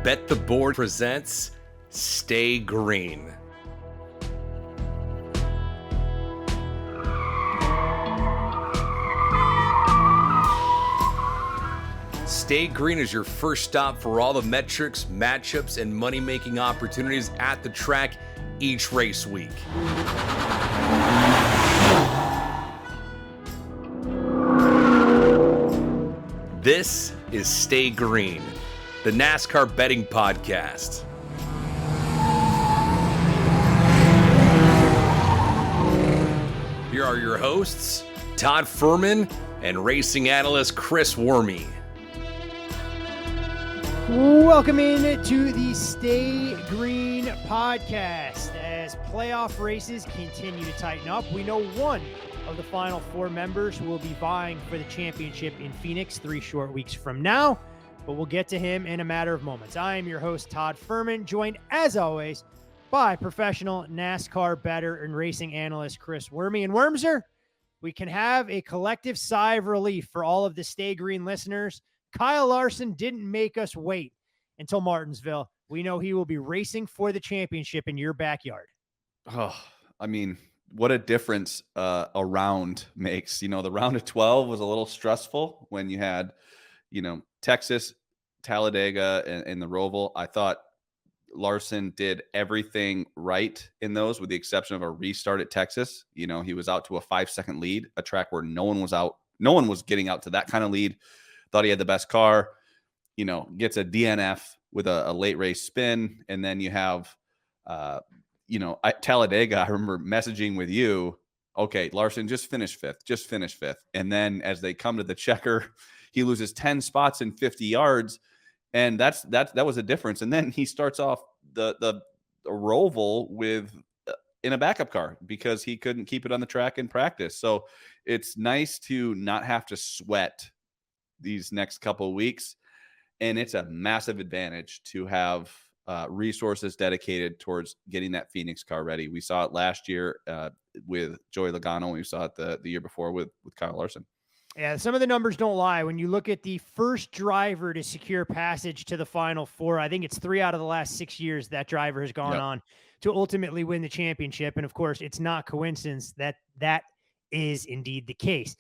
Bet the Board presents Stay Green. Stay Green is your first stop for all the metrics, matchups, and money-making opportunities at the track each race week. This is Stay Green, the NASCAR betting podcast. Here are your hosts, Todd Fuhrman and racing analyst Chris Werme. Welcome in to the Stay Green podcast. As playoff races continue to tighten up, we know one of the final four members will be vying for the championship in Phoenix 3 short weeks from now, but we'll get to him in a matter of moments. I am your host, Todd Fuhrman, joined as always by professional NASCAR bettor and racing analyst Chris Werme. And Wormser, we can have a collective sigh of relief for all of the Stay Green listeners. Kyle Larson didn't make us wait until Martinsville. We know he will be racing for the championship in your backyard. Oh, I mean, what a difference a round makes. You know, the round of 12 was a little stressful when you had, Texas, Talladega, and the Roval. I thought Larson did everything right in those, with the exception of a restart at Texas. He was out to a 5-second lead, a track where no one was out. No one was getting out to that kind of lead. Thought he had the best car, gets a DNF with a late race spin. And then you have, Talladega, I remember messaging with you, okay, Larson, just finish fifth. And then as they come to the checker, he loses 10 spots in 50 yards. And that was a difference. And then he starts off the Roval with in a backup car because he couldn't keep it on the track in practice. So it's nice to not have to sweat these next couple of weeks. And it's a massive advantage to have resources dedicated towards getting that Phoenix car ready. We saw it last year with Joey Logano. We saw it the year before with Kyle Larson. Yeah, some of the numbers don't lie. When you look at the first driver to secure passage to the Final Four, I think it's 3 out of the last 6 years that driver has gone on to ultimately win the championship. And of course, it's not coincidence that is indeed the case.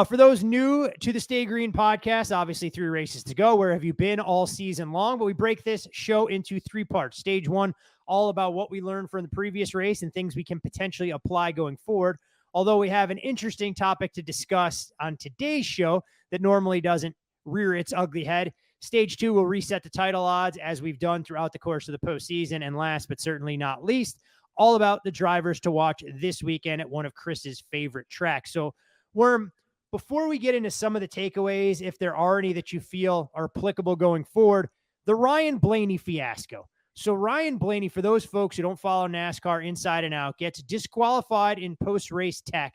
For those new to the Stay Green podcast, obviously 3 races to go. Where have you been all season long? But we break this show into 3 parts. Stage 1, all about what we learned from the previous race and things we can potentially apply going forward. Although we have an interesting topic to discuss on today's show that normally doesn't rear its ugly head. Stage 2 will reset the title odds as we've done throughout the course of the postseason. And last but certainly not least, all about the drivers to watch this weekend at one of Chris's favorite tracks. So, Worm, before we get into some of the takeaways, if there are any that you feel are applicable going forward, the Ryan Blaney fiasco. So Ryan Blaney, for those folks who don't follow NASCAR inside and out, gets disqualified in post-race tech,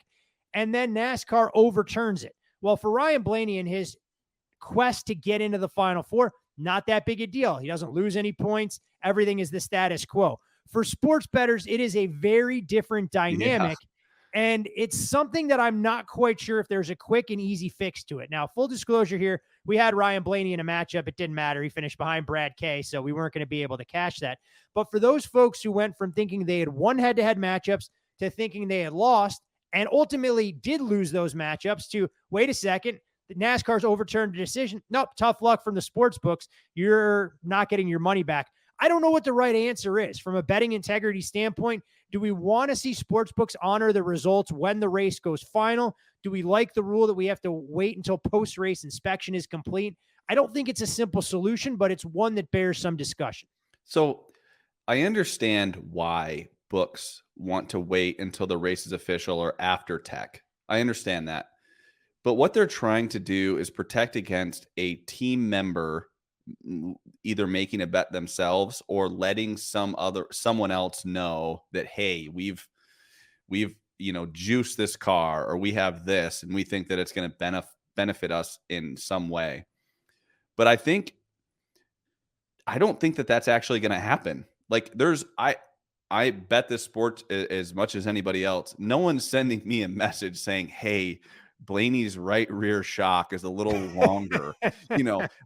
and then NASCAR overturns it. Well, for Ryan Blaney and his quest to get into the Final Four, not that big a deal. He doesn't lose any points. Everything is the status quo. For sports bettors, it is a very different dynamic, and it's something that I'm not quite sure if there's a quick and easy fix to it. Now, full disclosure here, we had Ryan Blaney in a matchup. It didn't matter. He finished behind Brad Kay, so we weren't going to be able to cash that. But for those folks who went from thinking they had won head-to-head matchups to thinking they had lost and ultimately did lose those matchups to, wait a second, the NASCAR's overturned the decision. Nope, tough luck from the sports books. You're not getting your money back. I don't know what the right answer is. From a betting integrity standpoint, do we want to see sportsbooks honor the results when the race goes final? Do we like the rule that we have to wait until post-race inspection is complete? I don't think it's a simple solution, but it's one that bears some discussion. So I understand why books want to wait until the race is official or after tech. I understand that. But what they're trying to do is protect against a team member either making a bet themselves or letting someone else know that, hey, we've juiced this car, or we have this and we think that it's going to benefit us in some way. But I don't think that that's actually going to happen. Like I bet this sport as much as anybody else. No one's sending me a message saying, hey, Blaney's right rear shock is a little longer.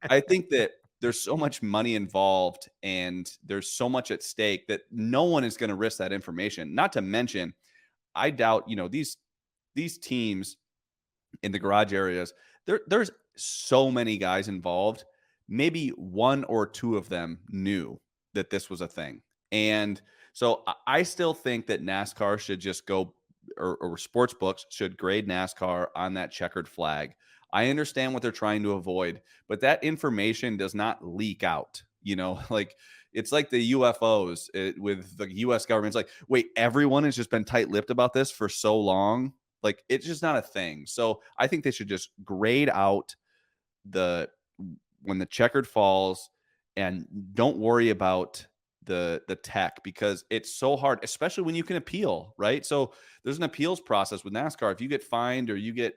I think that there's so much money involved and there's so much at stake that no one is going to risk that information. Not to mention, I doubt, these teams in the garage areas, there's so many guys involved. Maybe one or two of them knew that this was a thing. And so I still think that NASCAR should just go, or sports books should grade NASCAR on that checkered flag. I understand what they're trying to avoid, but that information does not leak out. Like it's like the UFOs with the U.S. government. It's like, wait, everyone has just been tight-lipped about this for so long. Like it's just not a thing. So I think they should just grade out when the checkered falls, and don't worry about the tech, because it's so hard, especially when you can appeal, right? So there's an appeals process with NASCAR. If you get fined or you get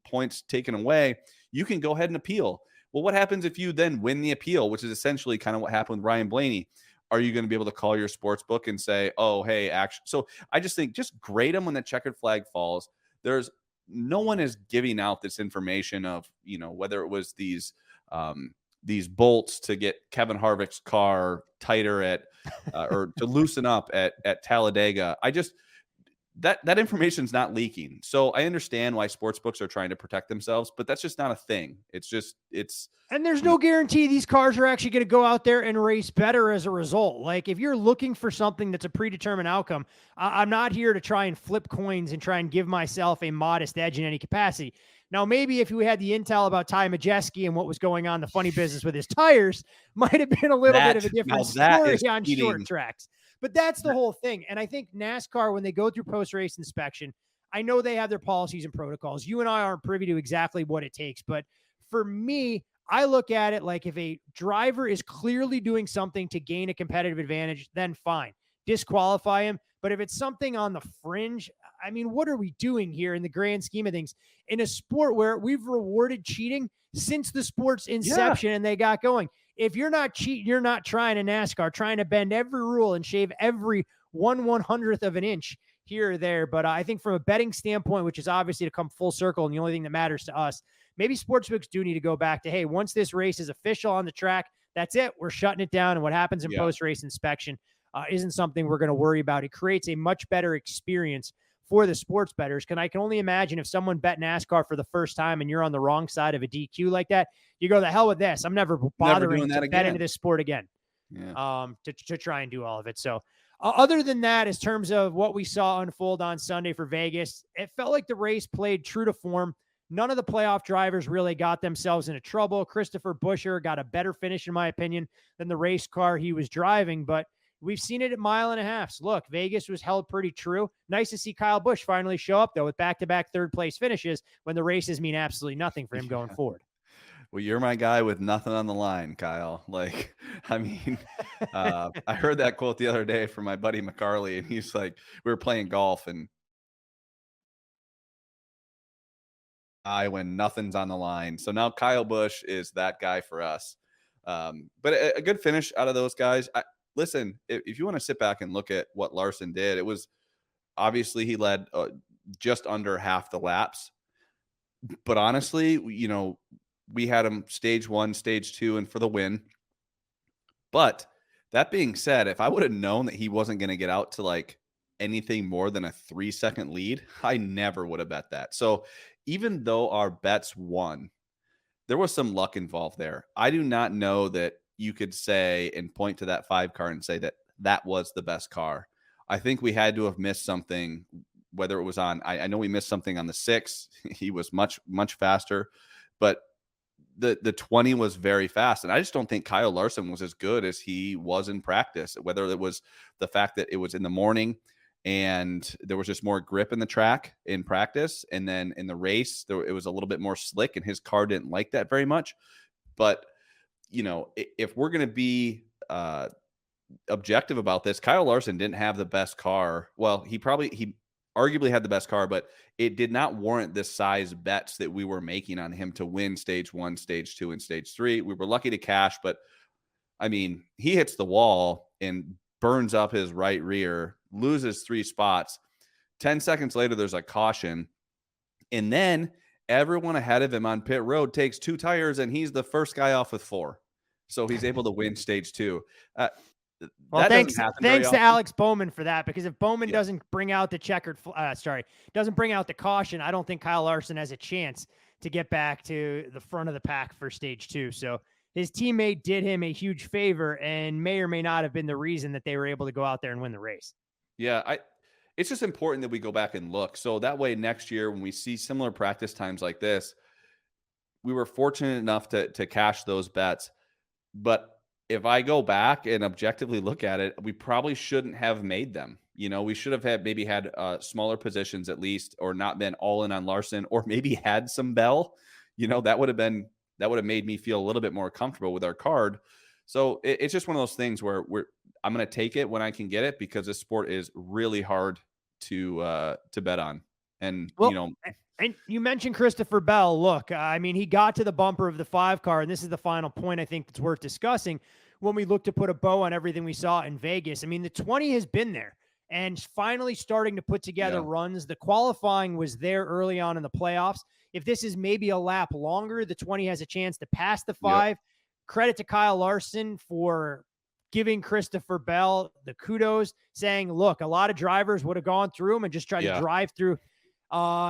points taken away, you can go ahead and appeal. Well, what happens if you then win the appeal, which is essentially kind of what happened with Ryan Blaney? Are you going to be able to call your sports book and say, oh, hey, actually? So I just think just grade them when the checkered flag falls. There's no one is giving out this information of, whether it was these bolts to get Kevin Harvick's car tighter at or to loosen up at Talladega. That information's not leaking. So I understand why sports books are trying to protect themselves, but that's just not a thing. And there's no guarantee these cars are actually going to go out there and race better as a result. Like if you're looking for something that's a predetermined outcome, I'm not here to try and flip coins and try and give myself a modest edge in any capacity. Now, maybe if we had the intel about Ty Majeski and what was going on, the funny business with his tires, might have been a little bit of a different story on short tracks. But that's the whole thing. And I think NASCAR, when they go through post-race inspection, I know they have their policies and protocols. You and I aren't privy to exactly what it takes. But for me, I look at it like if a driver is clearly doing something to gain a competitive advantage, then fine. Disqualify him. But if it's something on the fringe, I mean, what are we doing here in the grand scheme of things in a sport where we've rewarded cheating since the sport's inception and they got going? If you're not cheating, you're not trying to NASCAR, trying to bend every rule and shave every 1/100th of an inch here or there. But I think from a betting standpoint, which is obviously to come full circle and the only thing that matters to us, maybe sportsbooks do need to go back to, hey, once this race is official on the track, that's it. We're shutting it down. And what happens in post-race inspection isn't something we're going to worry about. It creates a much better experience for the sports bettors. I can only imagine if someone bet NASCAR for the first time and you're on the wrong side of a DQ like that, you go, the hell with this. I'm never bothering to bet into this sport again. To try and do all of it. So other than that, in terms of what we saw unfold on Sunday for Vegas, it felt like the race played true to form. None of the playoff drivers really got themselves into trouble. Christopher Buescher got a better finish, in my opinion, than the race car he was driving, but we've seen it at 1.5 miles. Look, Vegas was held pretty true. Nice to see Kyle Busch finally show up, though, with back-to-back third-place finishes when the races mean absolutely nothing for him going forward. Well, you're my guy with nothing on the line, Kyle. Like, I mean, I heard that quote the other day from my buddy McCarley, and he's like, we were playing golf, and when nothing's on the line. So now Kyle Busch is that guy for us. But a good finish out of those guys. Listen, if you want to sit back and look at what Larson did, it was obviously he led just under half the laps. But honestly, we had him stage 1, stage 2, and for the win. But that being said, if I would have known that he wasn't going to get out to like anything more than a 3-second lead, I never would have bet that. So even though our bets won, there was some luck involved there. I do not know that you could say and point to that 5 car and say that that was the best car. I think we had to have missed something, whether it was on, I know we missed something on the 6. He was much, much faster, but the 20 was very fast. And I just don't think Kyle Larson was as good as he was in practice, whether it was the fact that it was in the morning and there was just more grip in the track in practice. And then in the race, it was a little bit more slick and his car didn't like that very much. But, if we're going to be objective about this, Kyle Larson didn't have the best car. Well, he arguably had the best car, but it did not warrant this size bets that we were making on him to win stage 1, stage 2, and stage 3. We were lucky to cash, but I mean, he hits the wall and burns up his right rear, loses 3 spots. 10 seconds later, there's a caution. And then everyone ahead of him on pit road takes 2 tires and he's the first guy off with 4. So he's able to win stage 2. Well, that thanks doesn't happen very to often. Alex Bowman for that, because if Bowman Yeah. doesn't bring out the doesn't bring out the caution, I don't think Kyle Larson has a chance to get back to the front of the pack for stage 2. So his teammate did him a huge favor and may or may not have been the reason that they were able to go out there and win the race. Yeah, it's just important that we go back and look. So that way next year when we see similar practice times like this, we were fortunate enough to cash those bets. But if I go back and objectively look at it, we probably shouldn't have made them. We should have had smaller positions at least, or not been all in on Larson, or maybe had some Bell. That would have made me feel a little bit more comfortable with our card. So it's just one of those things where I'm going to take it when I can get it, because this sport is really hard to bet on. And and you mentioned Christopher Bell. Look, I mean, he got to the bumper of the 5 car, and this is the final point I think that's worth discussing when we look to put a bow on everything we saw in Vegas. I mean, the 20 has been there and finally starting to put together runs. The qualifying was there early on in the playoffs. If this is maybe a lap longer, the 20 has a chance to pass the 5. Yep. Credit to Kyle Larson for giving Christopher Bell the kudos, saying, look, a lot of drivers would have gone through him and just tried to drive through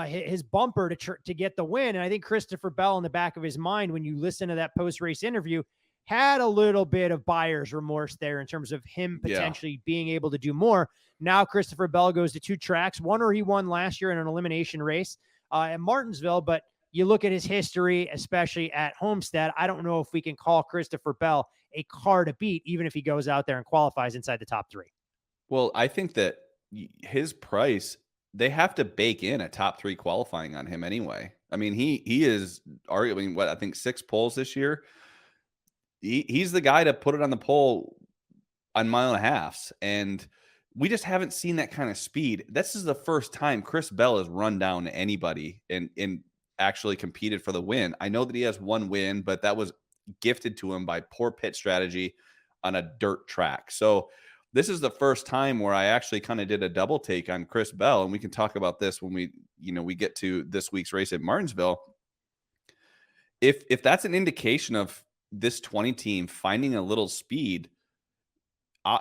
his bumper to get the win. And I think Christopher Bell, in the back of his mind, when you listen to that post-race interview, had a little bit of buyer's remorse there in terms of him potentially being able to do more. Now Christopher Bell goes to 2 tracks, one where he won last year in an elimination race at Martinsville, but you look at his history, especially at Homestead, I don't know if we can call Christopher Bell a car to beat, even if he goes out there and qualifies inside the top 3. Well, I think that his price, they have to bake in a top 3 qualifying on him anyway. I mean, he is arguing I think 6 poles this year. He's the guy to put it on the pole on 1.5 miles. And we just haven't seen that kind of speed. This is the first time Chris Bell has run down anybody and actually competed for the win. I know that he has 1 win, but that was gifted to him by poor pit strategy on a dirt track. So this is the first time where I actually kind of did a double take on Chris Bell, and we can talk about this when we get to this week's race at Martinsville. If that's an indication of this 20 team finding a little speed,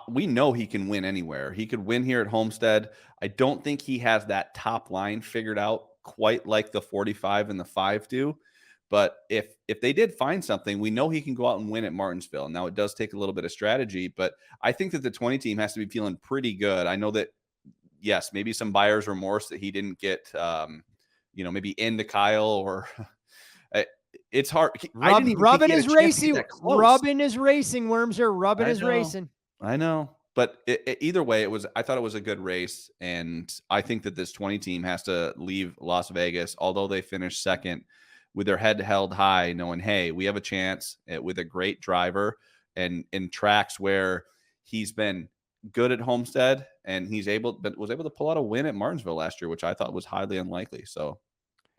we know he can win anywhere. He could win here at Homestead. I don't think he has that top line figured out quite like the 45 and the 5 do. But if they did find something, we know he can go out and win at Martinsville. Now, it does take a little bit of strategy, but I think that the 20 team has to be feeling pretty good. I know that, yes, maybe some buyer's remorse that he didn't get, maybe into Kyle, or it's hard. Rubbin is racing. Rubbin is racing. Worms are rubbing is racing. I know. But either way, I thought it was a good race. And I think that this 20 team has to leave Las Vegas, although they finished second, with their head held high, knowing, hey, we have a chance with a great driver and in tracks where he's been good at Homestead, and was able to pull out a win at Martinsville last year, which I thought was highly unlikely. So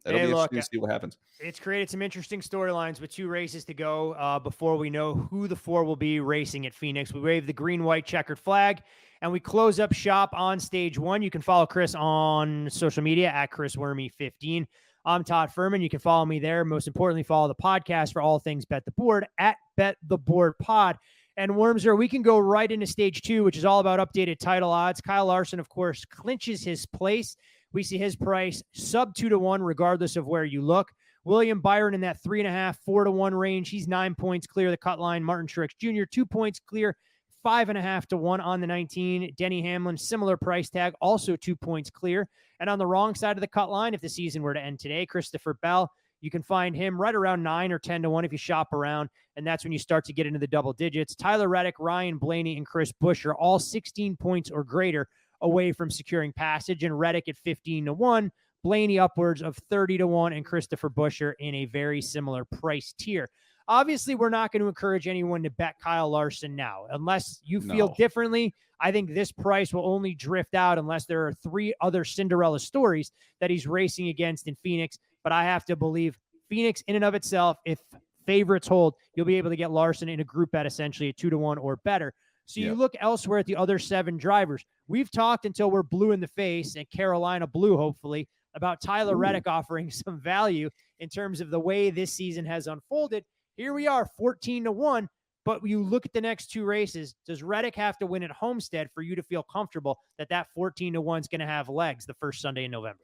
it'll be interesting to see what happens. It's created some interesting storylines with 2 races to go before we know who the 4 will be racing at Phoenix. We wave the green, white checkered flag, and we close up shop on stage 1. You can follow Chris on social media at Chris Werme 15. I'm Todd Fuhrman. You can follow me there. Most importantly, follow the podcast for all things Bet the Board at Bet the Board Pod. And Wormser, we can go right into stage 2, which is all about updated title odds. Kyle Larson, of course, clinches his place. We see his price sub 2-1, regardless of where you look. William Byron in that 3.5, 4-1 range. He's 9 points clear the cut line. Martin Truex Jr., 2 points clear, 5.5-1 on the 19. Denny Hamlin, similar price tag, also 2 points clear. And on the wrong side of the cut line, if the season were to end today, Christopher Bell, you can find him right around 9 or 10-1 if you shop around. And that's when you start to get into the double digits. Tyler Reddick, Ryan Blaney, and Chris Buescher, all 16 points or greater away from securing passage. And Reddick at 15-1, Blaney upwards of 30-1, and Christopher Buescher in a very similar price tier. Obviously, we're not going to encourage anyone to bet Kyle Larson now. Unless you feel differently, I think this price will only drift out unless there are 3 other Cinderella stories that he's racing against in Phoenix. But I have to believe Phoenix in and of itself, if favorites hold, you'll be able to get Larson in a group bet essentially at 2-1 or better. So you look elsewhere at the other 7 drivers. We've talked until we're blue in the face, and Carolina blue, hopefully, about Tyler Reddick offering some value in terms of the way this season has unfolded. Here we are, 14-1. But you look at the next two races, does Reddick have to win at Homestead for you to feel comfortable that 14-1 is going to have legs the first Sunday in November?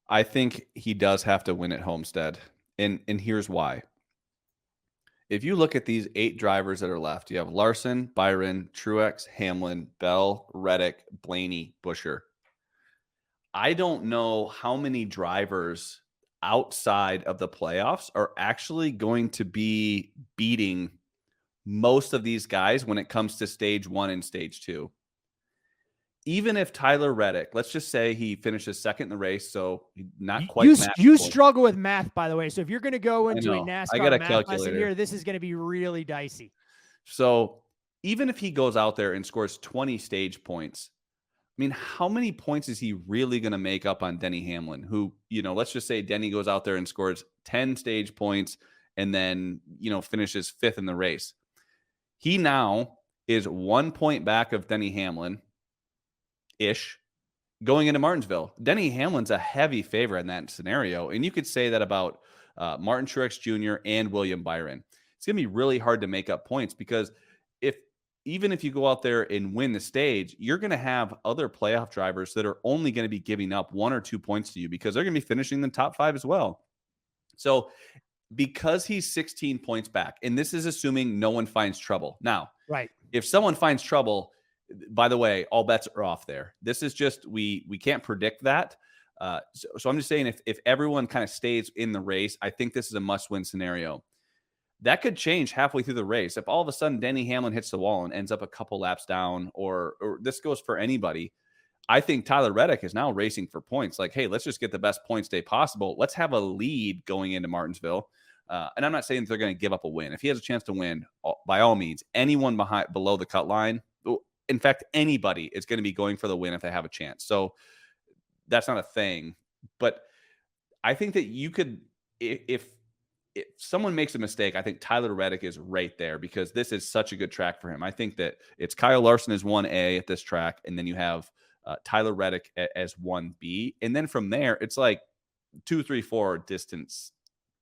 I think he does have to win at Homestead. And here's why. If you look at these 8 drivers that are left, you have Larson, Byron, Truex, Hamlin, Bell, Reddick, Blaney, Buescher. I don't know how many drivers outside of the playoffs are actually going to be beating most of these guys when it comes to stage 1 and stage 2. Even if Tyler Reddick, let's just say he finishes second in the race, so not quite. You struggle with math, by the way. So if you're going to go into a NASCAR math lesson here, this is going to be really dicey. So even if he goes out there and scores 20 stage points, I mean, how many points is he really going to make up on Denny Hamlin, who, let's just say Denny goes out there and scores 10 stage points and then, finishes 5th in the race. He now is 1 point back of Denny Hamlin-ish going into Martinsville. Denny Hamlin's a heavy favorite in that scenario. And you could say that about Martin Truex Jr. and William Byron. It's going to be really hard to make up points because even if you go out there and win the stage, you're going to have other playoff drivers that are only going to be giving up 1 or 2 points to you because they're going to be finishing in the top 5 as well. So because he's 16 points back, and this is assuming no one finds trouble. Now, right. If someone finds trouble, by the way, all bets are off there. This is just, we can't predict that. So I'm just saying if everyone kind of stays in the race, I think this is a must-win scenario. That could change halfway through the race. If all of a sudden Denny Hamlin hits the wall and ends up a couple laps down, or this goes for anybody, I think Tyler Reddick is now racing for points. Like, hey, let's just get the best points day possible. Let's have a lead going into Martinsville. And I'm not saying that they're going to give up a win. If he has a chance to win, by all means, anyone below the cut line, in fact, anybody is going to be going for the win if they have a chance. So that's not a thing. But I think that you could, if someone makes a mistake, I think Tyler Reddick is right there because this is such a good track for him. I think that it's Kyle Larson as 1A at this track, and then you have Tyler Reddick as 1B. And then from there, it's like 2, 3, 4 distance,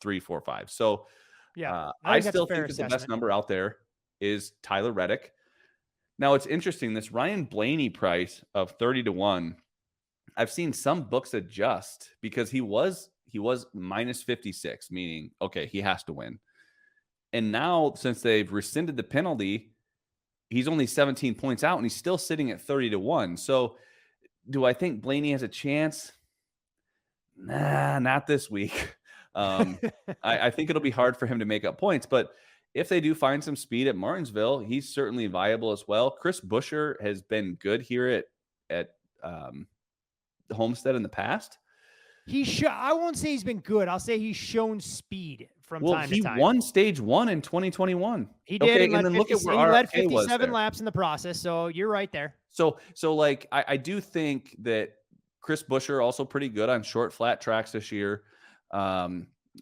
3, 4, 5. So yeah, I still think that the best number out there is Tyler Reddick. Now, it's interesting, this Ryan Blaney price of 30-1, I've seen some books adjust because he was minus 56, meaning, okay, he has to win. And now, since they've rescinded the penalty, he's only 17 points out, and he's still sitting at 30-1. So do I think Blaney has a chance? Nah, not this week. I think it'll be hard for him to make up points, but if they do find some speed at Martinsville, he's certainly viable as well. Chris Buescher has been good here at Homestead in the past. I won't say he's been good. I'll say he's shown speed from time to time. He won stage 1 in 2021. He did. Okay, and then look at where he led 57 laps in the process. So you're right there. So like, I do think that Chris Buescher also pretty good on short, flat tracks this year.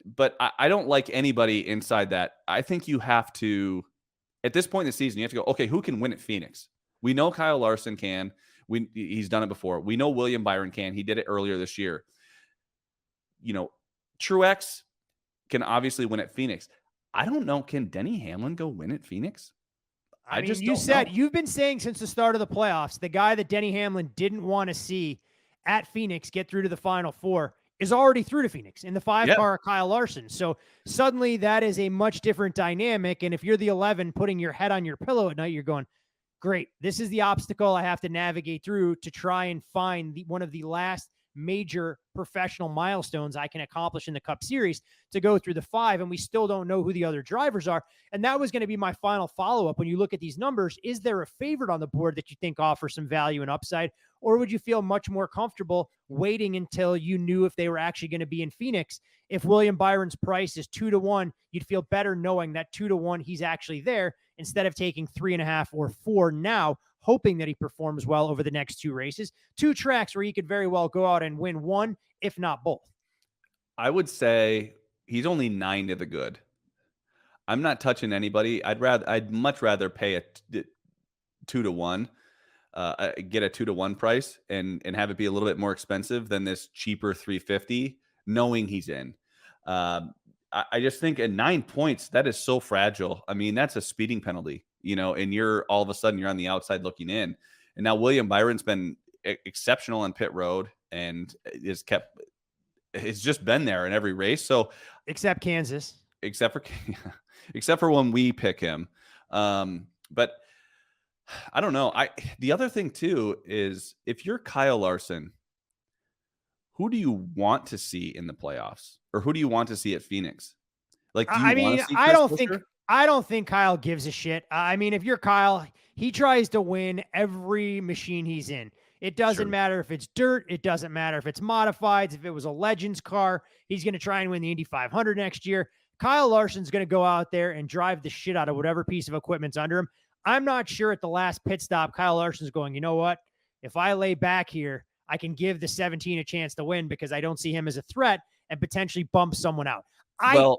But I don't like anybody inside that. I think you have to, at this point in the season, you have to go, okay, who can win at Phoenix? We know Kyle Larson can. He's done it before. We know William Byron can. He did it earlier this year. Truex can obviously win at Phoenix. I don't know. Can Denny Hamlin go win at Phoenix? I mean, you've been saying since the start of the playoffs, the guy that Denny Hamlin didn't want to see at Phoenix get through to the Final Four is already through to Phoenix in the 5-car Kyle Larson. So suddenly that is a much different dynamic. And if you're the 11 putting your head on your pillow at night, you're going, great, this is the obstacle I have to navigate through to try and find one of the last major professional milestones I can accomplish in the Cup Series to go through the 5. And we still don't know who the other drivers are. And that was going to be my final follow-up. When you look at these numbers, is there a favorite on the board that you think offers some value and upside? Or would you feel much more comfortable waiting until you knew if they were actually going to be in Phoenix? If William Byron's price is 2-1, you'd feel better knowing that 2-1, he's actually there instead of taking 3.5 or 4 now, hoping that he performs well over the next 2 races. 2 tracks where he could very well go out and win one, if not both. I would say he's only 9 to the good. I'm not touching anybody. I'd much rather pay a 2-1. Get a 2-1 price and have it be a little bit more expensive than this cheaper 350, knowing he's in. I just think at 9 points, that is so fragile. I mean, that's a speeding penalty, and you're all of a sudden you're on the outside looking in. And now William Byron's been exceptional on pit road and it's just been there in every race. So except Kansas, except for when we pick him. But I don't know. The other thing too is if you're Kyle Larson, who do you want to see in the playoffs, or who do you want to see at Phoenix? Like, do you want to see Chris I don't think Kyle gives a shit. I mean, if you're Kyle, he tries to win every machine he's in. It doesn't matter if it's dirt. It doesn't matter if it's modifieds. If it was a Legends car, he's going to try and win the Indy 500 next year. Kyle Larson's going to go out there and drive the shit out of whatever piece of equipment's under him. I'm not sure at the last pit stop, Kyle Larson's going, you know what? If I lay back here, I can give the 17 a chance to win because I don't see him as a threat and potentially bump someone out.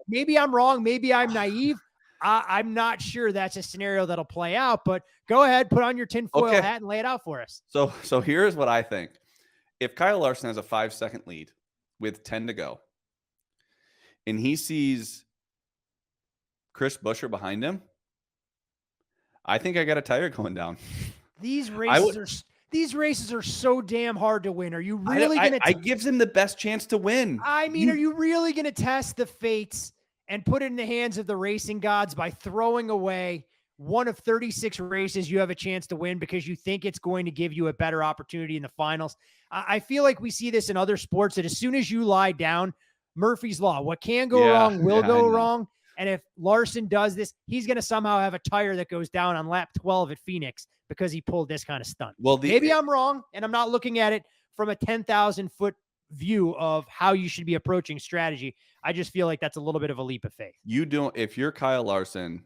Maybe I'm wrong. Maybe I'm naive. I'm not sure that's a scenario that'll play out, but go ahead, put on your tinfoil hat and lay it out for us. So here's what I think. If Kyle Larson has a 5-second lead with 10 to go and he sees Chris Buescher behind him, I think I got a tire going down. These races are so damn hard to win. Are you really going to? I gives him the best chance to win. I mean, are you really going to test the fates and put it in the hands of the racing gods by throwing away one of 36 races you have a chance to win because you think it's going to give you a better opportunity in the finals? I feel like we see this in other sports that as soon as you lie down, Murphy's Law, what can go wrong will go wrong. And if Larson does this, he's going to somehow have a tire that goes down on lap 12 at Phoenix because he pulled this kind of stunt. Well, maybe I'm wrong, and I'm not looking at it from a 10,000-foot view of how you should be approaching strategy. I just feel like that's a little bit of a leap of faith. If you're Kyle Larson,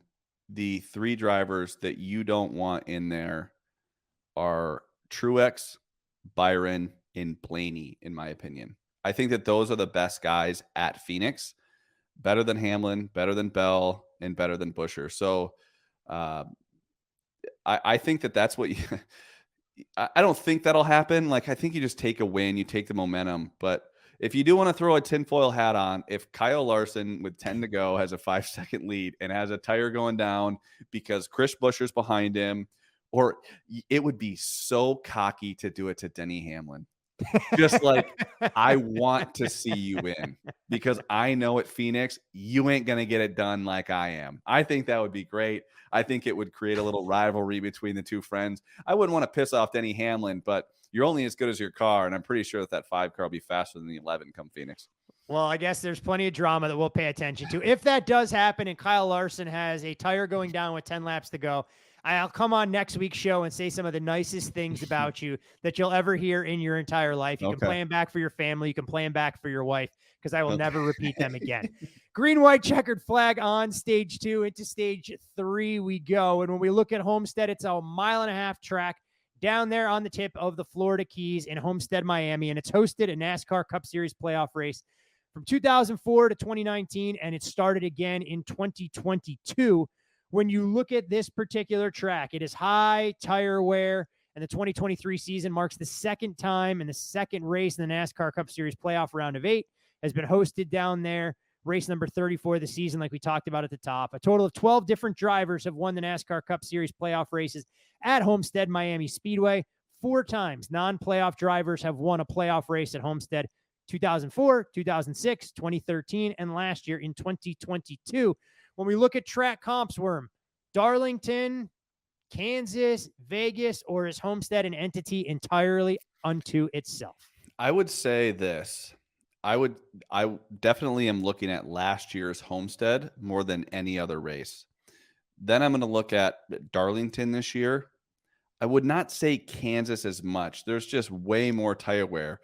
the 3 drivers that you don't want in there are Truex, Byron, and Blaney, in my opinion. I think that those are the best guys at Phoenix. Better than Hamlin, better than Bell, and better than Buescher. So I think that's what I don't think that'll happen. Like, I think you just take a win, you take the momentum. But if you do want to throw a tinfoil hat on, if Kyle Larson with 10 to go has a 5-second lead and has a tire going down because Chris Buescher's behind him, or it would be so cocky to do it to Denny Hamlin. Just like, I want to see you win because I know at Phoenix, you ain't going to get it done like I am. I think that would be great. I think it would create a little rivalry between the two friends. I wouldn't want to piss off Denny Hamlin, but you're only as good as your car. And I'm pretty sure that 5 car will be faster than the 11 come Phoenix. Well, I guess there's plenty of drama that we'll pay attention to. If that does happen and Kyle Larson has a tire going down with 10 laps to go, I'll come on next week's show and say some of the nicest things about you that you'll ever hear in your entire life. You can play them back for your family. You can play them back for your wife because I will never repeat them again. Green, white, checkered flag on stage 2. Into stage 3 we go. And when we look at Homestead, it's a 1.5-mile track down there on the tip of the Florida Keys in Homestead-Miami. And it's hosted a NASCAR Cup Series playoff race from 2004 to 2019. And it started again in 2022. When you look at this particular track, it is high tire wear, and the 2023 season marks the second time and the second race in the NASCAR Cup Series playoff round of 8 has been hosted down there. Race number 34 of the season, like we talked about at the top. A total of 12 different drivers have won the NASCAR Cup Series playoff races at Homestead-Miami Speedway. 4 times non-playoff drivers have won a playoff race at Homestead: 2004, 2006, 2013, and last year in 2022. When we look at track comps, Worm, Darlington, Kansas, Vegas, or is Homestead an entity entirely unto itself? I would say this. I definitely am looking at last year's Homestead more than any other race. Then I'm going to look at Darlington this year. I would not say Kansas as much. There's just way more tire wear.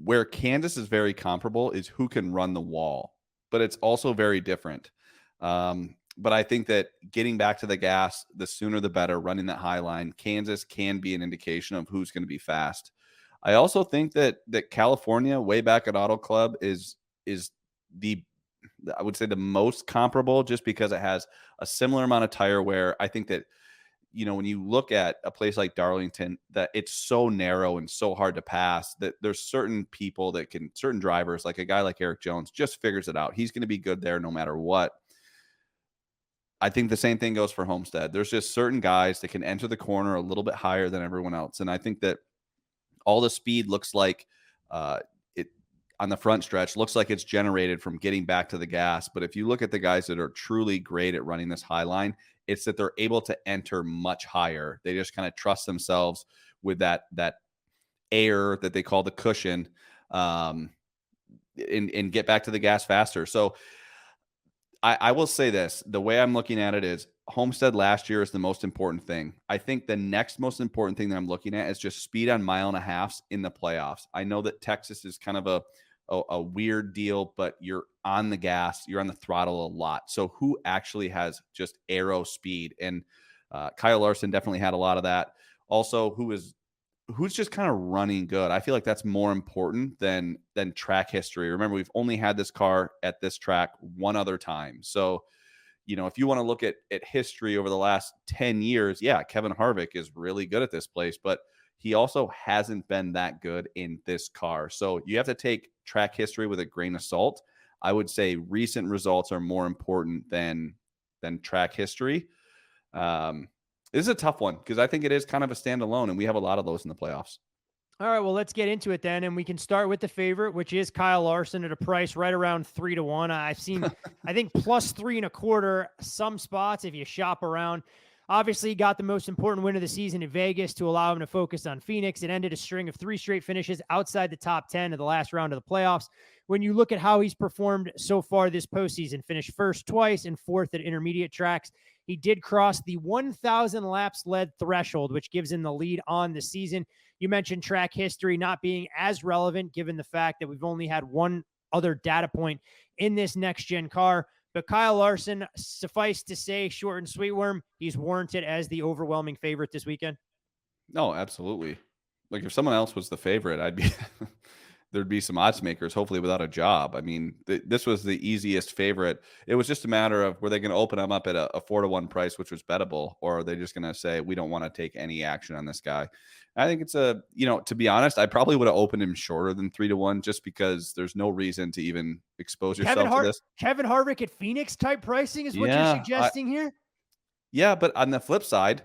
Where Kansas is very comparable is who can run the wall, but it's also very different. But I think that getting back to the gas, the sooner the better, running that high line, Kansas can be an indication of who's going to be fast. I also think that California, way back at Auto Club, is I would say the most comparable just because it has a similar amount of tire wear. I think that, when you look at a place like Darlington, that it's so narrow and so hard to pass, that there's certain people certain drivers, like a guy like Eric Jones, just figures it out. He's going to be good there no matter what. I think the same thing goes for Homestead. There's just certain guys that can enter the corner a little bit higher than everyone else. And I think that all the speed looks like it on the front stretch looks like it's generated from getting back to the gas. But if you look at the guys that are truly great at running this high line, it's that they're able to enter much higher. They just kind of trust themselves with that air that they call the cushion, and get back to the gas faster. So I will say this, the way I'm looking at it is Homestead last year is the most important thing. I think the next most important thing that I'm looking at is just speed on 1.5 miles in the playoffs. I know that Texas is kind of a weird deal, but you're on the gas, you're on the throttle a lot. So who actually has just arrow speed? And Kyle Larson definitely had a lot of that. Also, who's just kind of running good. I feel like that's more important than track history. Remember, we've only had this car at this track one other time. So, if you want to look at history over the last 10 years, yeah, Kevin Harvick is really good at this place, but he also hasn't been that good in this car. So you have to take track history with a grain of salt. I would say recent results are more important than track history. This is a tough one because I think it is kind of a standalone, and we have a lot of those in the playoffs. All right, well, let's get into it then, and we can start with the favorite, which is Kyle Larson at a price right around 3-1. I've seen, I think, plus 3.25 some spots if you shop around. Obviously, he got the most important win of the season in Vegas to allow him to focus on Phoenix. It ended a string of 3 straight finishes outside the top 10 of the last round of the playoffs. When you look at how he's performed so far this postseason, finished first twice and fourth at intermediate tracks. He did cross the 1,000 laps led threshold, which gives him the lead on the season. You mentioned track history not being as relevant given the fact that we've only had one other data point in this next-gen car. But Kyle Larson, suffice to say, short and sweet, Worm, he's warranted as the overwhelming favorite this weekend. No, absolutely. Like if someone else was the favorite, I'd be there'd be some odds makers, hopefully without a job. I mean, this was the easiest favorite. It was just a matter of were they going to open him up at a 4-1 price, which was bettable, or are they just going to say we don't want to take any action on this guy? I think it's to be honest, I probably would have opened him shorter than 3-1 just because there's no reason to even expose yourself to this. Kevin Harvick at Phoenix type pricing is what you're suggesting here? Yeah, but on the flip side,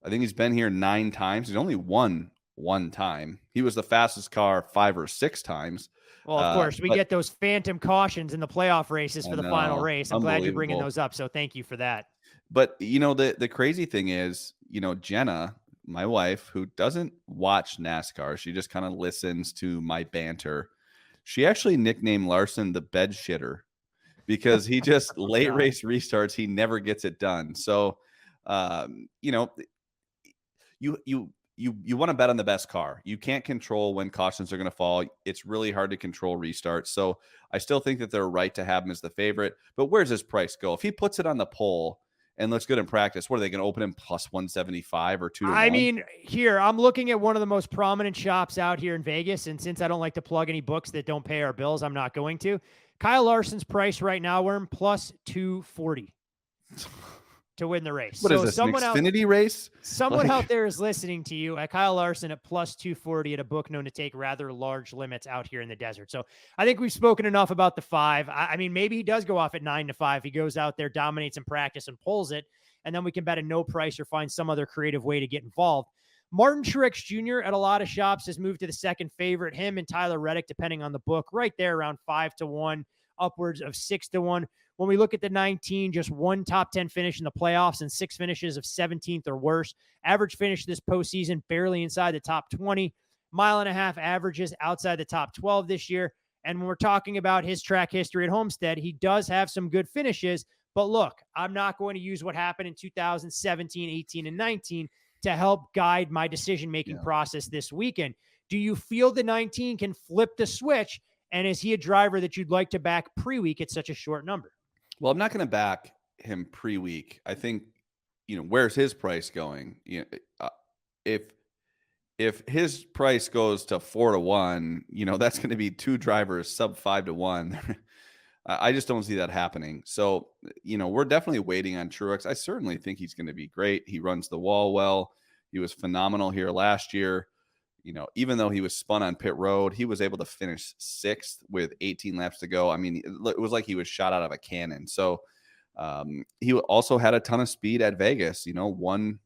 I think he's been here 9 times. He's only won 1 time. He was the fastest car 5 or 6 times. Well, of course, we get those phantom cautions in the playoff races for the final race. I'm glad you're bringing those up, so thank you for that. But, the crazy thing is, Jenna, my wife, who doesn't watch NASCAR, she just kind of listens to my banter. She actually nicknamed Larson the bed shitter because he just late race restarts. He never gets it done. So, you want to bet on the best car. You can't control when cautions are going to fall. It's really hard to control restarts. So I still think that they're right to have him as the favorite. But where's his price go? If he puts it on the poll and looks good in practice, what are they going to open him plus 175 or 2-1? I mean, here, I'm looking at one of the most prominent shops out here in Vegas. And since I don't like to plug any books that don't pay our bills, I'm not going to. Kyle Larson's price right now, Worm, plus 240 to win the race. What is this, an Xfinity race? Someone out there is listening to you at Kyle Larson at plus 240 at a book known to take rather large limits out here in the desert. So I think we've spoken enough about the 5. I mean, maybe he does go off at 9-5. He goes out there, dominates in practice and pulls it. And then we can bet a no price or find some other creative way to get involved. Martin Truex Jr. at a lot of shops has moved to the second favorite. Him and Tyler Reddick, depending on the book, right there around 5-1, upwards of 6-1. When we look at the 19, just 1 top 10 finish in the playoffs and 6 finishes of 17th or worse. Average finish this postseason, barely inside the top 20. 1.5 mile averages outside the top 12 this year. And when we're talking about his track history at Homestead, he does have some good finishes. But look, I'm not going to use what happened in 2017, 18, and 19 to help guide my decision-making process this weekend. Do you feel the 19 can flip the switch? And is he a driver that you'd like to back pre-week at such a short number? Well, I'm not going to back him pre-week. I think, where's his price going? If his price goes to 4-1, that's going to be 2 drivers sub 5-1. I just don't see that happening. So, we're definitely waiting on Truex. I certainly think he's going to be great. He runs the wall well. He was phenomenal here last year. Even though he was spun on pit road, he was able to finish 6th with 18 laps to go. I mean, it was like he was shot out of a cannon. So he also had a ton of speed at Vegas. One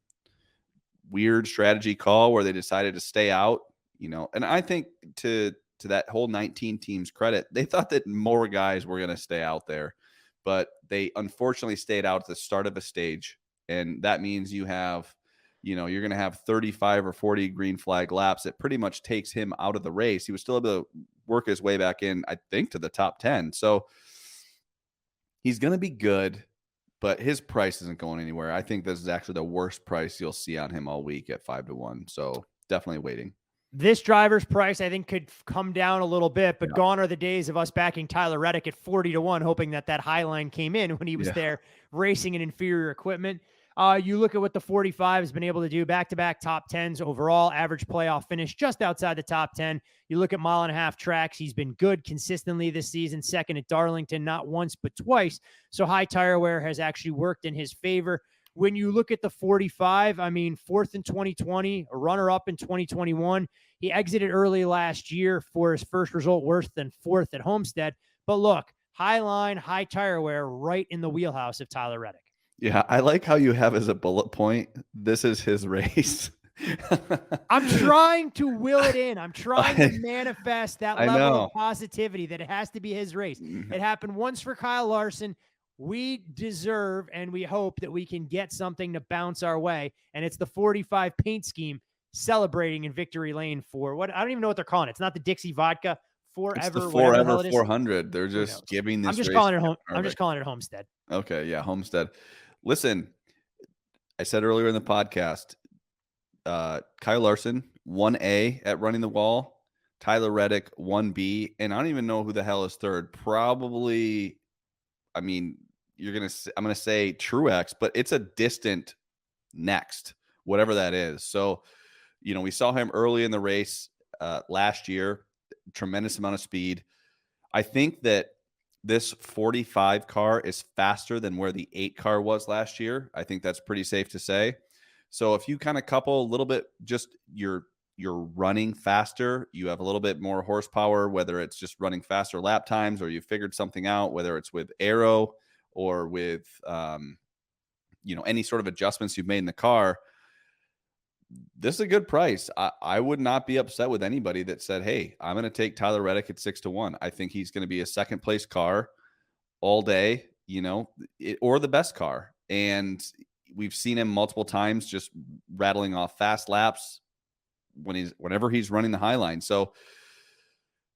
weird strategy call where they decided to stay out, and I think to that whole 19 teams credit, they thought that more guys were going to stay out there, but they unfortunately stayed out at the start of a stage. And that means you have, you're going to have 35 or 40 green flag laps. That pretty much takes him out of the race. He was still able to work his way back in, I think, to the top 10. So he's going to be good, but his price isn't going anywhere. I think this is actually the worst price you'll see on him all week at 5-1. So definitely waiting. This driver's price, I think, could come down a little bit, but gone are the days of us backing Tyler Reddick at 40-1, hoping that high line came in when he was there racing in inferior equipment. You look at what the 45 has been able to do, back-to-back top 10s overall, average playoff finish just outside the top 10. You look at mile-and-a-half tracks, he's been good consistently this season, second at Darlington, not once but twice. So high tire wear has actually worked in his favor. When you look at the 45, I mean, 4th in 2020, a runner-up in 2021. He exited early last year for his first result, worse than 4th at Homestead. But look, high line, high tire wear, right in the wheelhouse of Tyler Reddick. Yeah, I like how you have as a bullet point, this is his race. I'm trying to will it in. I'm trying to manifest that level of positivity that it has to be his race. It happened once for Kyle Larson. We deserve and we hope that we can get something to bounce our way. And it's the 45 paint scheme celebrating in victory lane for what I don't even know what they're calling it. It's not the Dixie vodka forever. It's the forever 400. They're just giving this. I'm just calling it home. I'm just calling it Homestead. Okay. Yeah. Homestead. Listen, I said earlier in the podcast, Kyle Larson, 1A at running the wall, Tyler Reddick, 1B. And I don't even know who the hell is third. Probably, I mean, I'm going to say Truex, but it's a distant next, whatever that is. So, we saw him early in the race last year, tremendous amount of speed. I think that this 45 car is faster than where the 8 car was last year. I think that's pretty safe to say. So if you kind of couple a little bit, just you're running faster, you have a little bit more horsepower, whether it's just running faster lap times or you figured something out, whether it's with aero or with, any sort of adjustments you've made in the car. This is a good price. I would not be upset with anybody that said, hey, I'm going to take Tyler Reddick at 6-1. I think he's going to be a second place car all day, or the best car. And we've seen him multiple times just rattling off fast laps whenever he's running the high line. So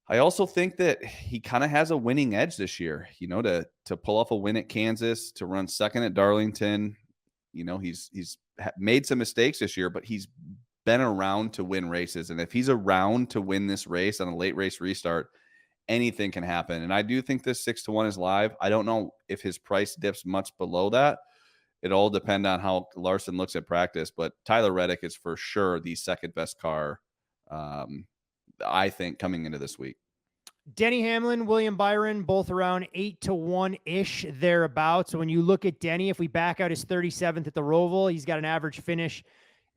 I also think that he kind of has a winning edge this year, to pull off a win at Kansas, to run second at Darlington. He's made some mistakes this year, but he's been around to win races. And if he's around to win this race on a late race restart, anything can happen. And I do think this 6-1 is live. I don't know if his price dips much below that. It all depends on how Larson looks at practice, but Tyler Reddick is for sure the second best car, I think, coming into this week. Denny Hamlin, William Byron, both around 8-1-ish thereabouts. So when you look at Denny, if we back out his 37th at the Roval, he's got an average finish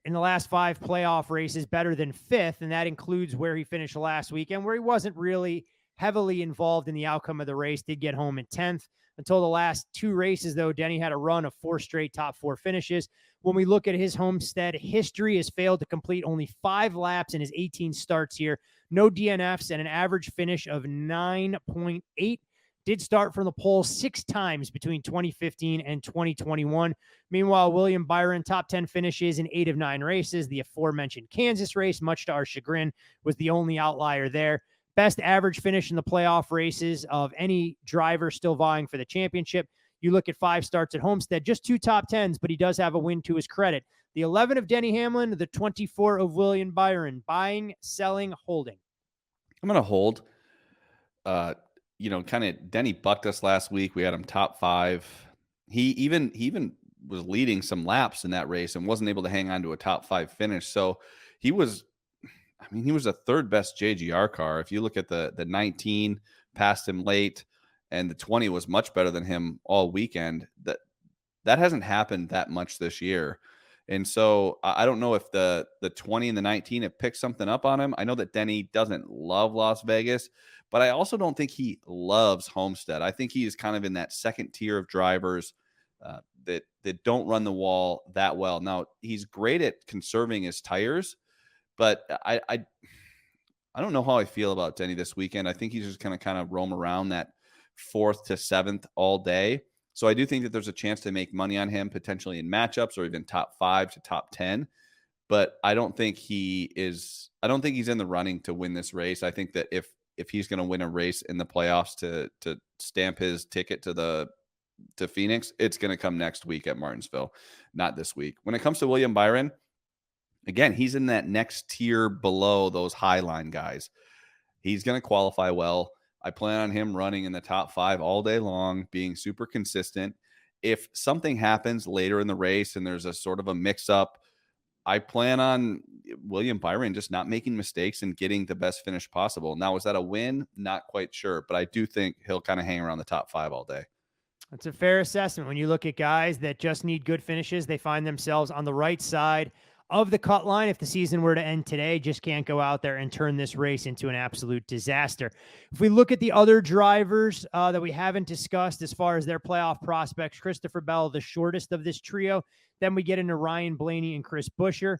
in the last 5 playoff races better than 5th, and that includes where he finished last weekend, where he wasn't really heavily involved in the outcome of the race, did get home in 10th. Until the last 2 races, though, Denny had a run of 4 straight top 4 finishes. When we look at his Homestead history, has failed to complete only 5 laps in his 18 starts here. No DNFs and an average finish of 9.8. Did start from the pole 6 times between 2015 and 2021. Meanwhile, William Byron, top 10 finishes in 8 of 9 races. The aforementioned Kansas race, much to our chagrin, was the only outlier there. Best average finish in the playoff races of any driver still vying for the championship. You look at 5 starts at Homestead, just 2 top 10s, but he does have a win to his credit. The 11 of Denny Hamlin, the 24 of William Byron. Buying, selling, holding. I'm going to hold. Kind of Denny bucked us last week. We had him top 5. He even was leading some laps in that race and wasn't able to hang on to a top 5 finish. So he was the 3rd best JGR car. If you look at the 19, passed him late. and the 20 was much better than him all weekend. That hasn't happened that much this year. And so I don't know if the 20 and the 19 have picked something up on him. I know that Denny doesn't love Las Vegas, but I also don't think he loves Homestead. I think he is kind of in that second tier of drivers that don't run the wall that well. Now, he's great at conserving his tires, but I don't know how I feel about Denny this weekend. I think he's just going to kind of roam around that 4th to 7th all day. So I do think that there's a chance to make money on him potentially in matchups or even top 5 to top 10. But I don't think he's in the running to win this race. I think that if he's going to win a race in the playoffs to stamp his ticket to Phoenix, it's going to come next week at Martinsville, not this week. When it comes to William Byron, again, he's in that next tier below those Highline guys. He's going to qualify well. I plan on him running in the top 5 all day long, being super consistent. If something happens later in the race and there's a sort of a mix-up, I plan on William Byron just not making mistakes and getting the best finish possible. Now, is that a win? Not quite sure, but I do think he'll kind of hang around the top 5 all day. That's a fair assessment. When you look at guys that just need good finishes, they find themselves on the right side of the cut line. If the season were to end today, just can't go out there and turn this race into an absolute disaster. If we look at the other drivers that we haven't discussed as far as their playoff prospects, Christopher Bell, the shortest of this trio. Then we get into Ryan Blaney and Chris Buescher.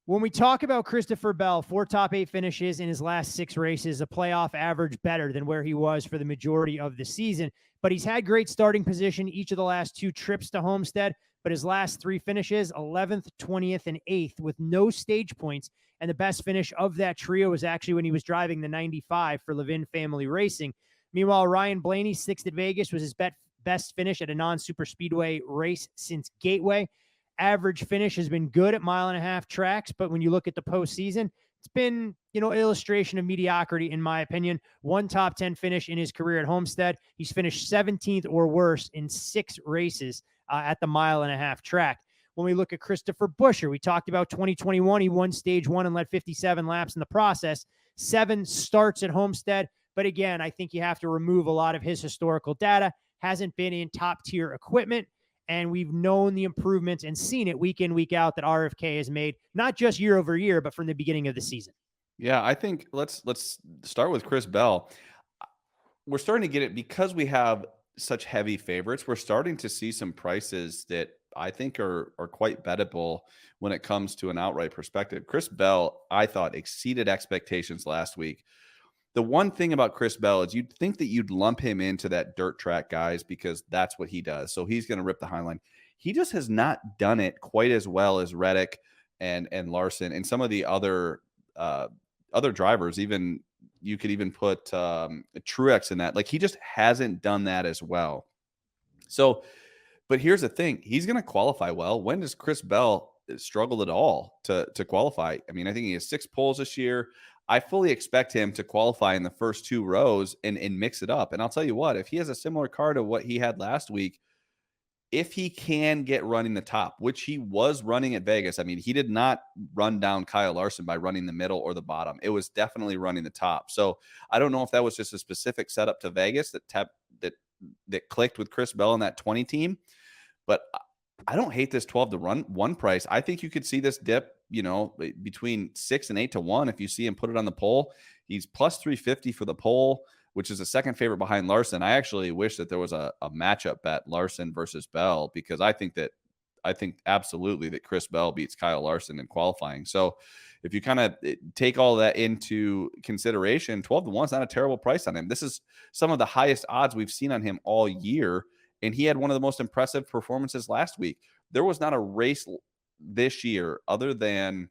When we talk about Christopher Bell, 4 top 8 finishes in his last 6 races, a playoff average better than where he was for the majority of the season. But he's had great starting position each of the last 2 trips to Homestead. But his last 3 finishes, 11th, 20th, and 8th, with no stage points. And the best finish of that trio was actually when he was driving the 95 for Levin Family Racing. Meanwhile, Ryan Blaney, 6th at Vegas, was his best finish at a non-super speedway race since Gateway. Average finish has been good at 1.5 mile tracks, but when you look at the postseason, it's been, an illustration of mediocrity, in my opinion. 1 top 10 finish in his career at Homestead. He's finished 17th or worse in 6 races at the 1.5 mile track. When we look at Christopher Buescher, we talked about 2021. He won stage 1 and led 57 laps in the process. 7 starts at Homestead. But again, I think you have to remove a lot of his historical data. Hasn't been in top tier equipment. And we've known the improvements and seen it week in, week out that RFK has made, not just year over year, but from the beginning of the season. Yeah, I think let's start with Chris Bell. We're starting to get it because we have such heavy favorites. We're starting to see some prices that I think are quite bettable when it comes to an outright perspective. Chris Bell, I thought, exceeded expectations last week. The one thing about Chris Bell is you'd think that you'd lump him into that dirt track guys because that's what he does. So he's going to rip the Highline. He just has not done it quite as well as Reddick and Larson and some of the other drivers. Even you could even put Truex in that. Like, he just hasn't done that as well. So, but here's the thing: he's going to qualify well. When does Chris Bell struggle at all to qualify? I mean, I think he has 6 poles this year. I fully expect him to qualify in the first 2 rows and mix it up. And I'll tell you what, if he has a similar car to what he had last week, if he can get running the top, which he was running at Vegas, I mean, he did not run down Kyle Larson by running the middle or the bottom. It was definitely running the top. So I don't know if that was just a specific setup to Vegas that clicked with Chris Bell and that 20 team, but I don't hate this 12 to 1 price. I think you could see this dip, between 6 and 8 to 1. If you see him put it on the pole, he's plus 350 for the pole, which is the second favorite behind Larson. I actually wish that there was a matchup bet, Larson versus Bell, because I think absolutely that Chris Bell beats Kyle Larson in qualifying. So if you kind of take all that into consideration, 12 to 1 is not a terrible price on him. This is some of the highest odds we've seen on him all year. And he had one of the most impressive performances last week. There was not a race this year other than,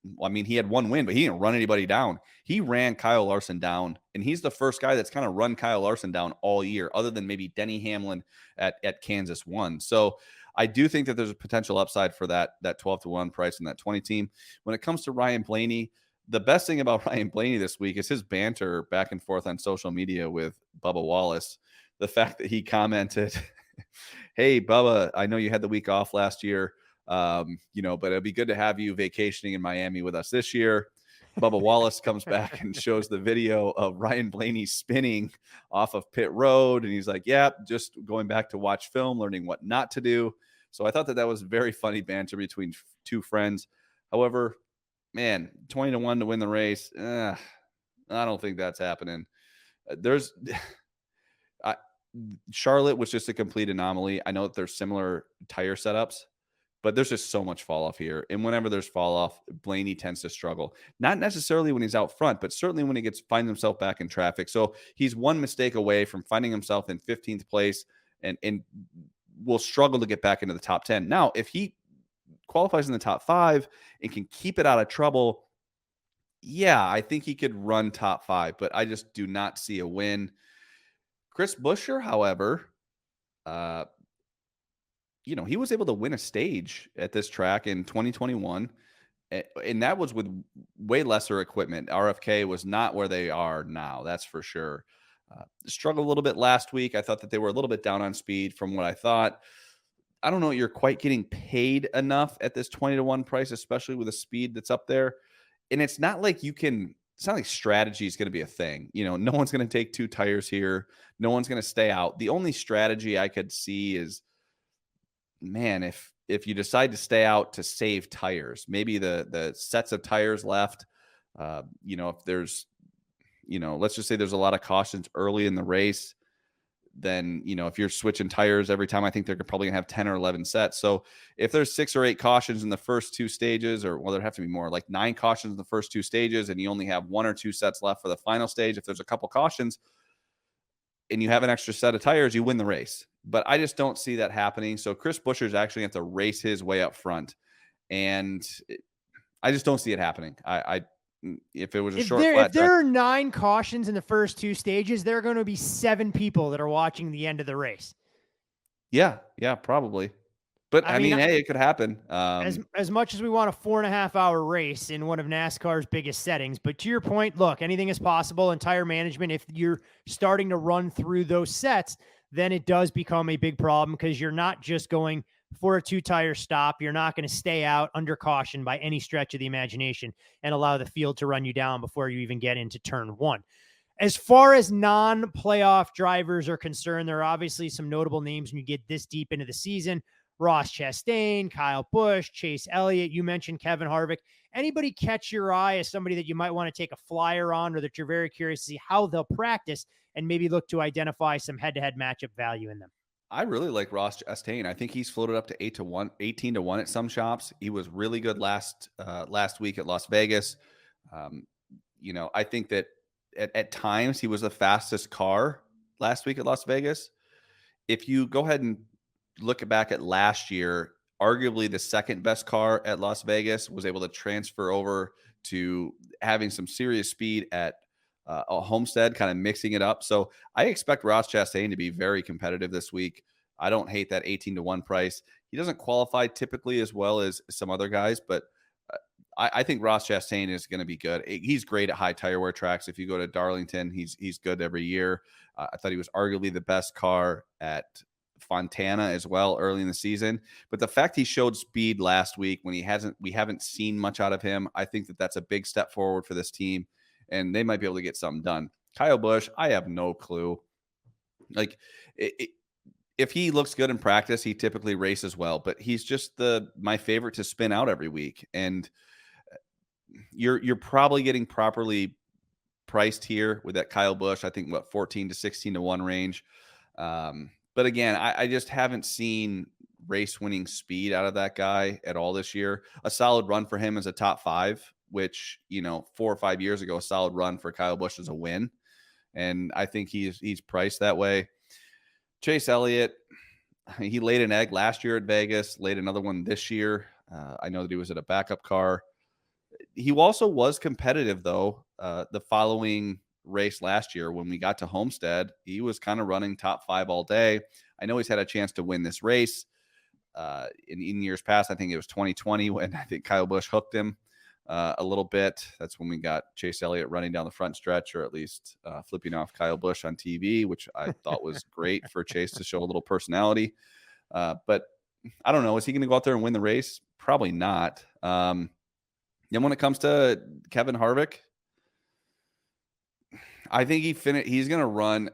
he had 1 win, but he didn't run anybody down. He ran Kyle Larson down, and he's the first guy that's kind of run Kyle Larson down all year, other than maybe Denny Hamlin at Kansas 1. So I do think that there's a potential upside for that 12 to 1 price in that 20 team. When it comes to Ryan Blaney, the best thing about Ryan Blaney this week is his banter back and forth on social media with Bubba Wallace. The fact that he commented, "Hey, Bubba, I know you had the week off last year, but it'd be good to have you vacationing in Miami with us this year." Bubba Wallace comes back and shows the video of Ryan Blaney spinning off of pit road. And he's like, yeah, just going back to watch film, learning what not to do. So I thought that was very funny banter between two friends. However, man, 20-1 to win the race. I don't think that's happening. Charlotte was just a complete anomaly. I know that there's similar tire setups, but there's just so much fall off here. And whenever there's fall off, Blaney tends to struggle. Not necessarily when he's out front, but certainly when he finds himself back in traffic. So he's one mistake away from finding himself in 15th place and will struggle to get back into the top 10. Now, if he qualifies in the top 5 and can keep it out of trouble, yeah, I think he could run top 5, but I just do not see a win. Chris Buescher, however, he was able to win a stage at this track in 2021, and that was with way lesser equipment. RFK was not where they are now, that's for sure. Struggled a little bit last week. I thought that they were a little bit down on speed from what I thought. I don't know, you're quite getting paid enough at this 20-1 price, especially with the speed that's up there. And it's not like it's not like strategy is going to be a thing. No one's going to take 2 tires here. No one's going to stay out. The only strategy I could see is, man, if you decide to stay out to save tires, maybe the sets of tires left, if there's, let's just say there's a lot of cautions early in the race, then, if you're switching tires every time, I think they're probably gonna have 10 or 11 sets. So if there's 6 or 8 cautions in the first 2 stages, or there have to be more, like 9 cautions in the first 2 stages, and you only have 1 or 2 sets left for the final stage, if there's a couple cautions and you have an extra set of tires, you win the race. But I just don't see that happening. So Chris Buescher's actually going to have to race his way up front. And I just don't see it happening. If it was a short flat track, if there are 9 cautions in the first 2 stages, there are going to be 7 people that are watching the end of the race. Yeah, probably. But I mean, hey, it could happen. As much as we want a 4.5-hour race in one of NASCAR's biggest settings, but to your point, look, anything is possible in tire management. If you're starting to run through those sets, then it does become a big problem, because you're not just going for a 2-tire stop. You're not going to stay out under caution by any stretch of the imagination and allow the field to run you down before you even get into turn 1. As far as non-playoff drivers are concerned, there are obviously some notable names when you get this deep into the season. Ross Chastain, Kyle Busch, Chase Elliott. You mentioned Kevin Harvick. Anybody catch your eye as somebody that you might want to take a flyer on, or that you're very curious to see how they'll practice and maybe look to identify some head-to-head matchup value in them? I really like Ross Chastain. I think he's floated up to 18-1 at some shops. He was really good last week at Las Vegas. I think that at times he was the fastest car last week at Las Vegas. If you go ahead and look back at last year, arguably the second best car at Las Vegas was able to transfer over to having some serious speed at a Homestead, kind of mixing it up. So I expect Ross Chastain to be very competitive this week. I don't hate that 18-1 price. He doesn't qualify typically as well as some other guys, but I think Ross Chastain is going to be good. He's great at high tire wear tracks. If you go to Darlington, he's good every year. I thought he was arguably the best car at Fontana as well early in the season. But the fact he showed speed last week when we haven't seen much out of him, I think that that's a big step forward for this team, and they might be able to get something done. Kyle Busch, I have no clue. Like, if he looks good in practice, he typically races well, but he's just my favorite to spin out every week. And you're probably getting properly priced here with that Kyle Busch. I think 14 to 16-1 range. But again, I just haven't seen race winning speed out of that guy at all this year. A solid run for him as a top 5, which, 4 or 5 years ago, a solid run for Kyle Busch is a win. And I think he's priced that way. Chase Elliott, he laid an egg last year at Vegas, laid another one this year. I know that he was at a backup car. He also was competitive, though, the following race last year when we got to Homestead. He was kind of running top 5 all day. I know he's had a chance to win this race in years past. I think it was 2020 when I think Kyle Busch hooked him a little bit. That's when we got Chase Elliott running down the front stretch, or at least flipping off Kyle Busch on TV, which I thought was great for Chase to show a little personality. But I don't know. Is he going to go out there and win the race? Probably not. Then when it comes to Kevin Harvick, I think he's going to run.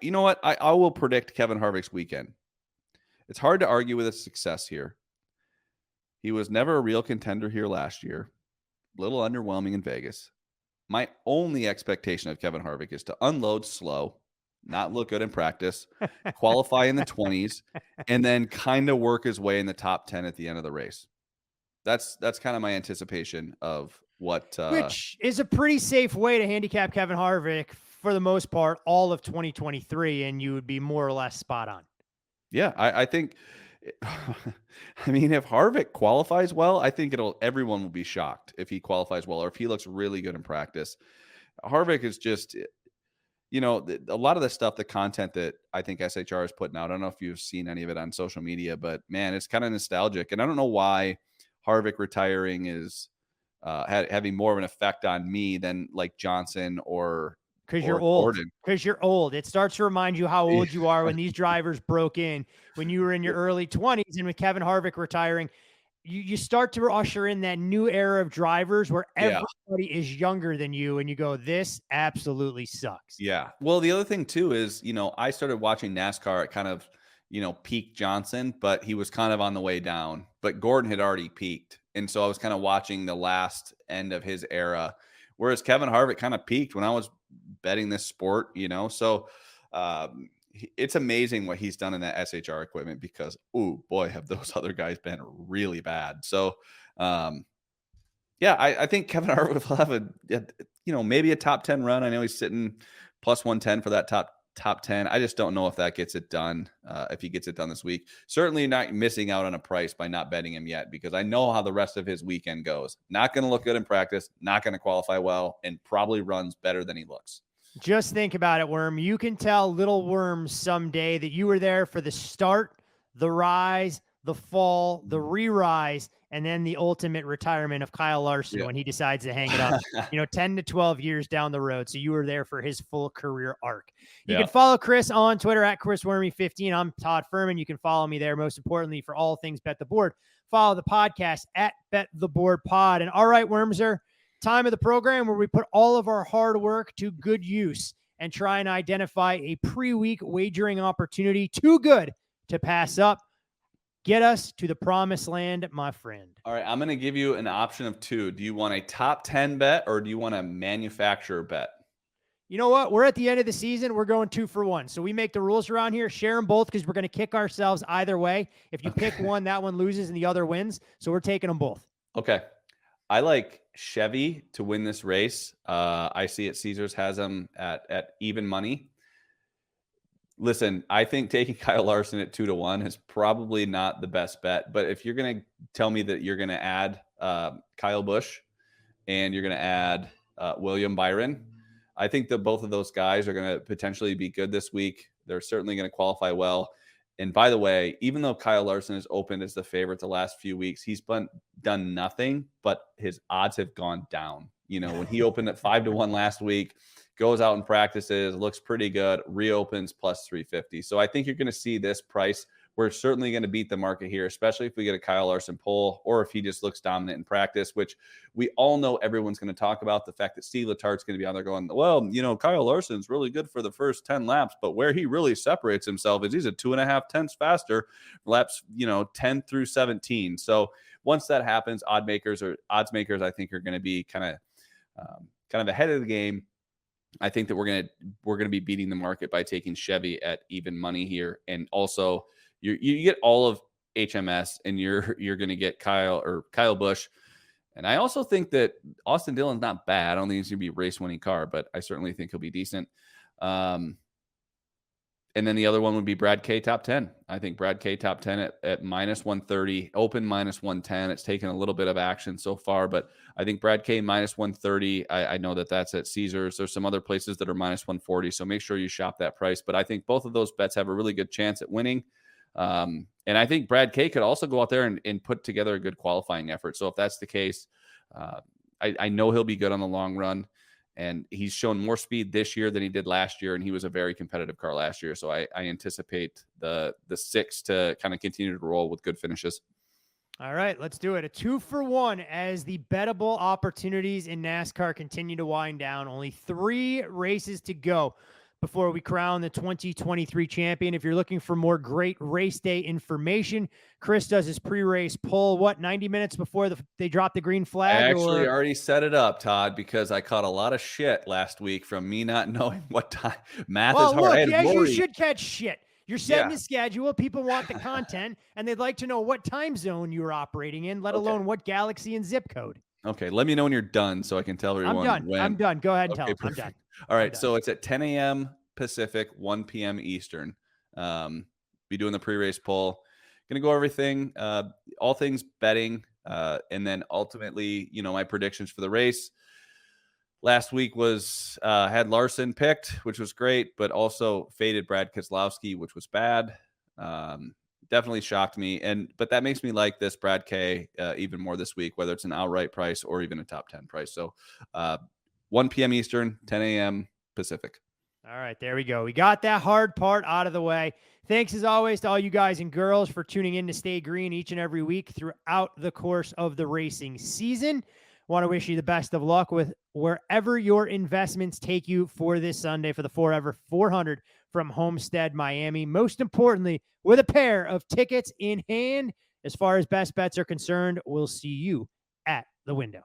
You know what? I will predict Kevin Harvick's weekend. It's hard to argue with his success here. He was never a real contender here last year. A little underwhelming in Vegas. My only expectation of Kevin Harvick is to unload slow, not look good in practice, qualify in the 20s, and then kind of work his way in the top 10 at the end of the race. That's kind of my anticipation of what which is a pretty safe way to handicap Kevin Harvick for the most part all of 2023, and you would be more or less spot on. Yeah, I think I mean, if Harvick qualifies well, I think everyone will be shocked if he qualifies well or if he looks really good in practice. Harvick is just, a lot of the stuff, the content that I think SHR is putting out, I don't know if you've seen any of it on social media, but man, it's kind of nostalgic. And I don't know why Harvick retiring is having more of an effect on me than like Johnson or because you're old. Gordon. Because you're old. It starts to remind you how old you are when these drivers broke in when you were in your early 20s. And with Kevin Harvick retiring, you start to usher in that new era of drivers where everybody is younger than you. And you go, this absolutely sucks. Yeah. Well, the other thing too is, I started watching NASCAR at kind of, peak Johnson, but he was kind of on the way down. But Gordon had already peaked. And so I was kind of watching the last end of his era. Whereas Kevin Harvick kind of peaked when I was betting this sport, So it's amazing what he's done in that SHR equipment because, oh boy, have those other guys been really bad. So, I think Kevin Harvick will have maybe a top 10 run. I know he's sitting plus 110 for that top 10. I just don't know if that gets it done. If he gets it done this week, certainly not missing out on a price by not betting him yet, because I know how the rest of his weekend goes. Not going to look good in practice, not going to qualify well, and probably runs better than he looks. Just think about it, Worm. You can tell little worms someday that you were there for the start, the rise, the fall, the re-rise, and then the ultimate retirement of Kyle Larson when he decides to hang it up, 10 to 12 years down the road. So you were there for his full career arc. You can follow Chris on Twitter at ChrisWerme15. I'm Todd Fuhrman. You can follow me there. Most importantly, for all things Bet the Board, follow the podcast at Bet the Board Pod. And all right, Wormser, time of the program where we put all of our hard work to good use and try and identify a pre-week wagering opportunity too good to pass up. Get us to the promised land, my friend. All right, I'm going to give you an option of two. Do you want a top 10 bet or do you want a manufacturer bet? You know what? We're at the end of the season. We're going 2 for 1. So we make the rules around here, share them both because we're going to kick ourselves either way. If you pick one, that one loses and the other wins. So we're taking them both. Okay. I like Chevy to win this race. I see it. Caesars has them at even money. Listen, I think taking Kyle Larson at 2-1 is probably not the best bet. But if you're going to tell me that you're going to add Kyle Busch and you're going to add William Byron, I think that both of those guys are going to potentially be good this week. They're certainly going to qualify well. And by the way, even though Kyle Larson is opened as the favorite the last few weeks, he's done nothing, but his odds have gone down. When he opened at 5-1 last week, goes out and practices, looks pretty good, reopens plus 350. So I think you're going to see this price. We're certainly going to beat the market here, especially if we get a Kyle Larson pull or if he just looks dominant in practice, which we all know everyone's going to talk about. The fact that Steve Letart's going to be on there going, well, Kyle Larson's really good for the first 10 laps, but where he really separates himself is he's a 2.5 tenths faster laps, 10 through 17. So once that happens, odds makers, I think are going to be kind of ahead of the game. I think that we're going to be beating the market by taking Chevy at even money here. And also you get all of HMS and you're going to get Kyle Busch. And I also think that Austin Dillon's not bad. I don't think he's going to be a race winning car, but I certainly think he'll be decent. And then the other one would be Brad K top 10. I think Brad K top 10 at minus 130, open minus 110. It's taken a little bit of action so far, but I think Brad K minus 130. I know that that's at Caesars. There's some other places that are minus 140. So make sure you shop that price. But I think both of those bets have a really good chance at winning. And I think Brad K could also go out there and put together a good qualifying effort. So if that's the case, I know he'll be good on the long run. And he's shown more speed this year than he did last year, and he was a very competitive car last year. So I anticipate the 6 to kind of continue to roll with good finishes. All right, let's do it. A 2-for-1 as the bettable opportunities in NASCAR continue to wind down. Only 3 races to go before we crown the 2023 champion. If you're looking for more great race day information, Chris does his pre-race poll, 90 minutes before they drop the green flag? I actually already set it up, Todd, because I caught a lot of shit last week from me not knowing what time. Math is hard. Look, yes, you should catch shit. You're setting Yeah. a schedule. People want the content, and they'd like to know what time zone you're operating in, let alone what galaxy and zip code. Okay, let me know when you're done so I can tell everyone. I'm done. Go ahead and tell them. I'm done. All right, so it's at 10 a.m. Pacific, 1 p.m. Eastern. Be doing the pre-race poll. Going to go everything, all things betting, and then ultimately, my predictions for the race. Last week was had Larson picked, which was great, but also faded Brad Keselowski, which was bad. Definitely shocked me, but that makes me like this Brad K even more this week, whether it's an outright price or even a top 10 price. So 1 p.m. Eastern, 10 a.m. Pacific. All right, there we go. We got that hard part out of the way. Thanks, as always, to all you guys and girls for tuning in to Stay Green each and every week throughout the course of the racing season. Want to wish you the best of luck with wherever your investments take you for this Sunday for the Forever 400 from Homestead-Miami. Most importantly, with a pair of tickets in hand. As far as best bets are concerned, we'll see you at the window.